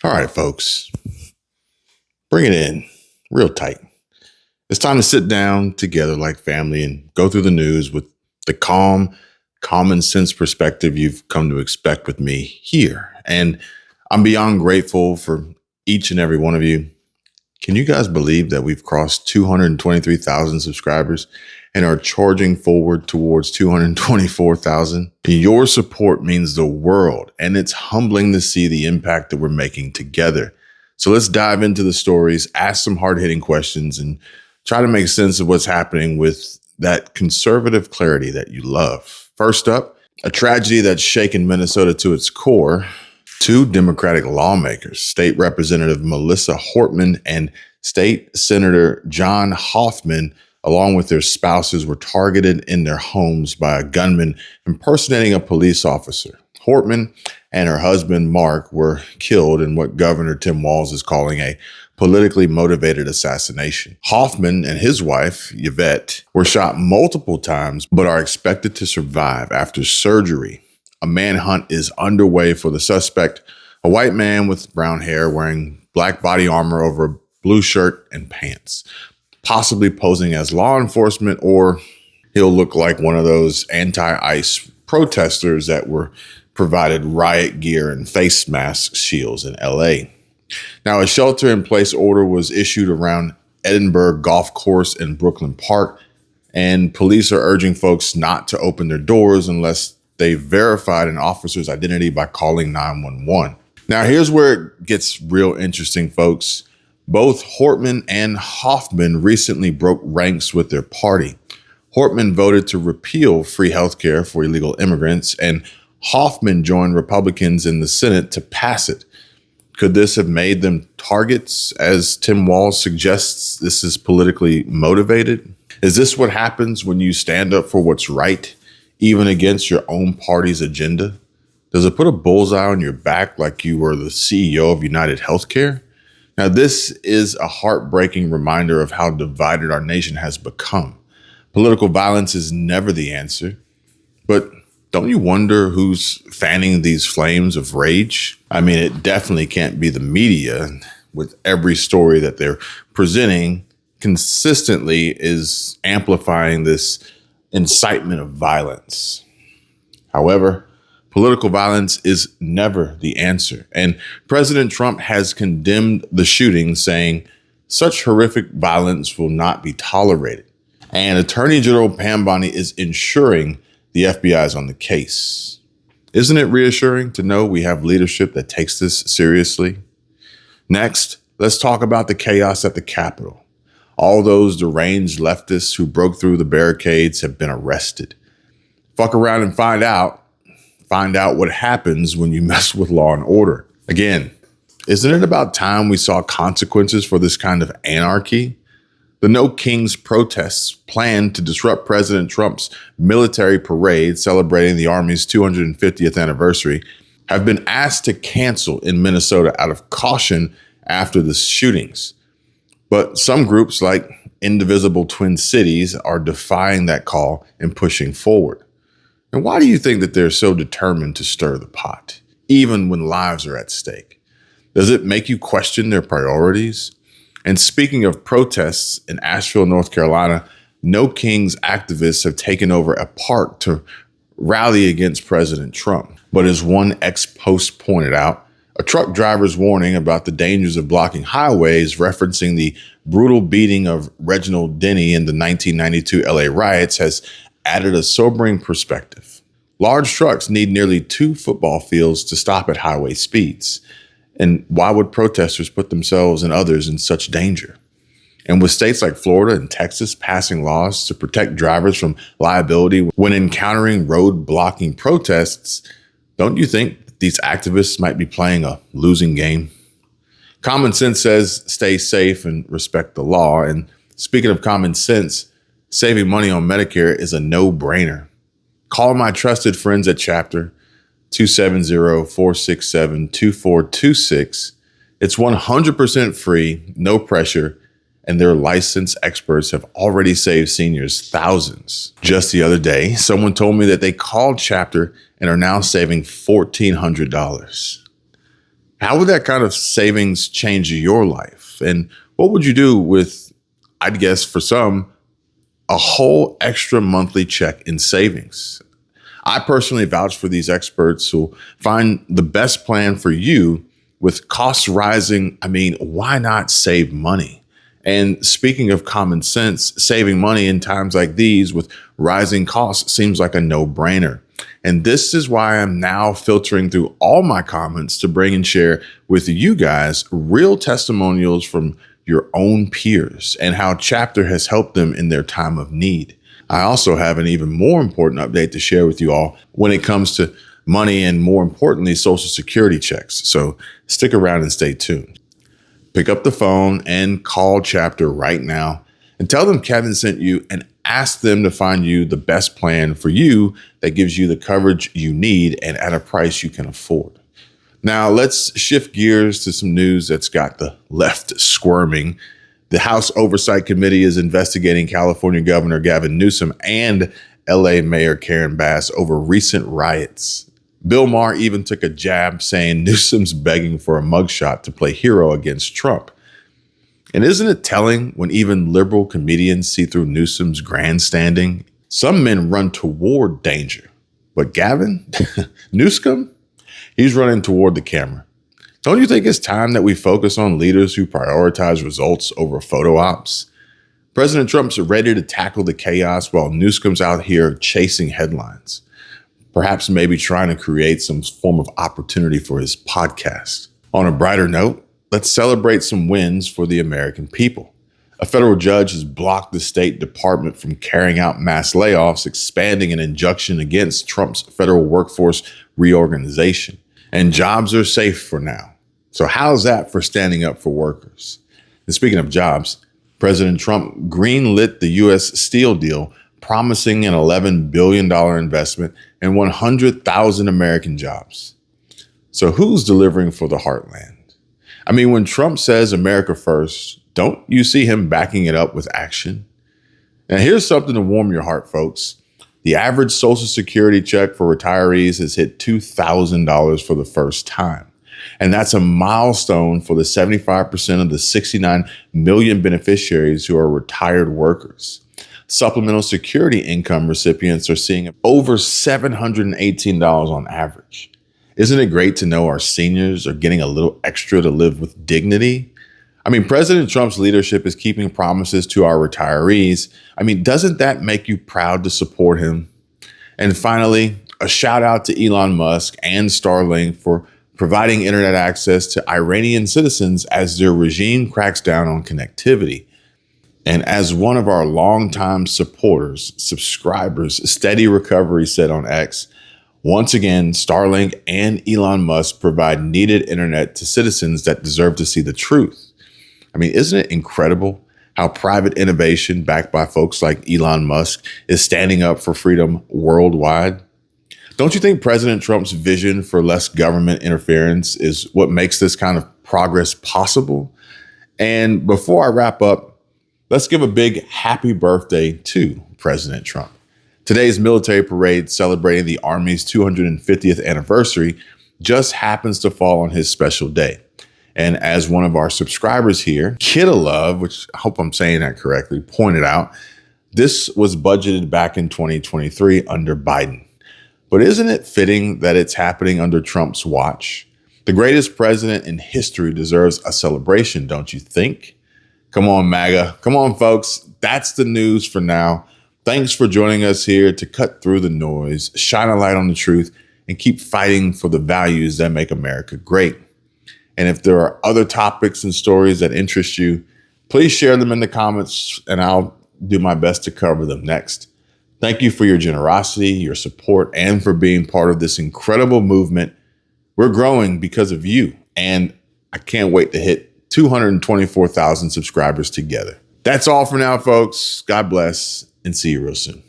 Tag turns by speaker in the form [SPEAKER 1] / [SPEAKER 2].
[SPEAKER 1] All right, folks, bring it in real tight. It's time to sit down together like family and go through the news with the calm, common sense perspective you've come to expect with me here. And I'm beyond grateful for each and every one of you. Can you guys believe that we've crossed 223,000 subscribers and are charging forward towards 224,000? Your support means the world, and it's humbling to see the impact that we're making together. So let's dive into the stories, ask some hard-hitting questions, and try to make sense of what's happening with that conservative clarity that you love. First up, a tragedy that's shaken Minnesota to its core. Two Democratic lawmakers, State Representative Melissa Hortman and State Senator John Hoffman, along with their spouses, were targeted in their homes by a gunman impersonating a police officer. Hortman and her husband, Mark, were killed in what Governor Tim Walz is calling a politically motivated assassination. Hoffman and his wife, Yvette, were shot multiple times, but are expected to survive after surgery. A manhunt is underway for the suspect, a white man with brown hair wearing black body armor over a blue shirt and pants, possibly posing as law enforcement, or he'll look like one of those anti-ICE protesters that were provided riot gear and face mask shields in LA. Now, a shelter-in-place order was issued around Edinburgh Golf Course in Brooklyn Park, and police are urging folks not to open their doors unless they verified an officer's identity by calling 911. Now, here's where it gets real interesting, folks. Both Hortman and Hoffman recently broke ranks with their party. Hortman voted to repeal free healthcare for illegal immigrants, and Hoffman joined Republicans in the Senate to pass it. Could this have made them targets? As Tim Walz suggests, this is politically motivated. Is this what happens when you stand up for what's right, even against your own party's agenda? Does it put a bullseye on your back like you were the CEO of United Healthcare? Now, this is a heartbreaking reminder of how divided our nation has become. Political violence is never the answer, but don't you wonder who's fanning these flames of rage? I mean, it definitely can't be the media. With every story that they're presenting consistently is amplifying this incitement of violence. However, political violence is never the answer. And President Trump has condemned the shooting, saying such horrific violence will not be tolerated. And Attorney General Pam Bondi is ensuring the FBI is on the case. Isn't it reassuring to know we have leadership that takes this seriously? Next, let's talk about the chaos at the Capitol. All those deranged leftists who broke through the barricades have been arrested. Fuck around and find out what happens when you mess with law and order. Again, isn't it about time we saw consequences for this kind of anarchy? The No Kings protests planned to disrupt President Trump's military parade celebrating the Army's 250th anniversary have been asked to cancel in Minnesota out of caution after the shootings. But some groups like Indivisible Twin Cities are defying that call and pushing forward. And why do you think that they're so determined to stir the pot, even when lives are at stake? Does it make you question their priorities? And speaking of protests in Asheville, North Carolina, No Kings activists have taken over a park to rally against President Trump. But as one ex-post pointed out, a truck driver's warning about the dangers of blocking highways, referencing the brutal beating of Reginald Denny in the 1992 LA riots, has added a sobering perspective. Large trucks need nearly 2 football fields to stop at highway speeds. And why would protesters put themselves and others in such danger? And with states like Florida and Texas passing laws to protect drivers from liability when encountering road blocking protests, don't you think these activists might be playing a losing game? Common sense says stay safe and respect the law. And speaking of common sense, saving money on Medicare is a no-brainer. Call my trusted friends at Chapter 270-467-2426. It's 100% free, no pressure, and their licensed experts have already saved seniors thousands. Just the other day, someone told me that they called Chapter and are now saving $1,400. How would that kind of savings change your life? And what would you do with, I'd guess for some, a whole extra monthly check in savings? I personally vouch for these experts who find the best plan for you with costs rising. I mean, why not save money? And speaking of common sense, saving money in times like these with rising costs seems like a no-brainer. And this is why I'm now filtering through all my comments to bring and share with you guys real testimonials from your own peers and how Chapter has helped them in their time of need. I also have an even more important update to share with you all when it comes to money and, more importantly, Social Security checks. So stick around and stay tuned. Pick up the phone and call Chapter right now and tell them Kevin sent you and ask them to find you the best plan for you that gives you the coverage you need and at a price you can afford. Now, let's shift gears to some news that's got the left squirming. The House Oversight Committee is investigating California Governor Gavin Newsom and LA Mayor Karen Bass over recent riots. Bill Maher even took a jab saying Newsom's begging for a mugshot to play hero against Trump. And isn't it telling when even liberal comedians see through Newsom's grandstanding? Some men run toward danger, but Gavin, Newsom, he's running toward the camera. Don't you think it's time that we focus on leaders who prioritize results over photo ops? President Trump's ready to tackle the chaos while Newsom's out here chasing headlines, perhaps maybe trying to create some form of opportunity for his podcast. On a brighter note, let's celebrate some wins for the American people. A federal judge has blocked the State Department from carrying out mass layoffs, expanding an injunction against Trump's federal workforce reorganization. And jobs are safe for now. So how's that for standing up for workers? And speaking of jobs, President Trump greenlit the U.S. Steel deal, promising an $11 billion investment and 100,000 American jobs. So who's delivering for the heartland? I mean, when Trump says America first, don't you see him backing it up with action? Now, here's something to warm your heart, folks. The average Social Security check for retirees has hit $2,000 for the first time. And that's a milestone for the 75% of the 69 million beneficiaries who are retired workers. Supplemental Security income recipients are seeing over $718 on average. Isn't it great to know our seniors are getting a little extra to live with dignity? I mean, President Trump's leadership is keeping promises to our retirees. I mean, doesn't that make you proud to support him? And finally, a shout out to Elon Musk and Starlink for providing internet access to Iranian citizens as their regime cracks down on connectivity. And as one of our longtime supporters, subscribers, Steady Recovery said on X, once again, Starlink and Elon Musk provide needed internet to citizens that deserve to see the truth. I mean, isn't it incredible how private innovation backed by folks like Elon Musk is standing up for freedom worldwide? Don't you think President Trump's vision for less government interference is what makes this kind of progress possible? And before I wrap up, let's give a big happy birthday to President Trump. Today's military parade celebrating the Army's 250th anniversary just happens to fall on his special day. And as one of our subscribers here, Kidda Love, which I hope I'm saying that correctly, pointed out, this was budgeted back in 2023 under Biden. But isn't it fitting that it's happening under Trump's watch? The greatest president in history deserves a celebration, don't you think? Come on, MAGA. Come on, folks. That's the news for now. Thanks for joining us here to cut through the noise, shine a light on the truth, and keep fighting for the values that make America great. And if there are other topics and stories that interest you, please share them in the comments and I'll do my best to cover them next. Thank you for your generosity, your support, and for being part of this incredible movement. We're growing because of you, and I can't wait to hit 224,000 subscribers together. That's all for now, folks. God bless, and see you real soon.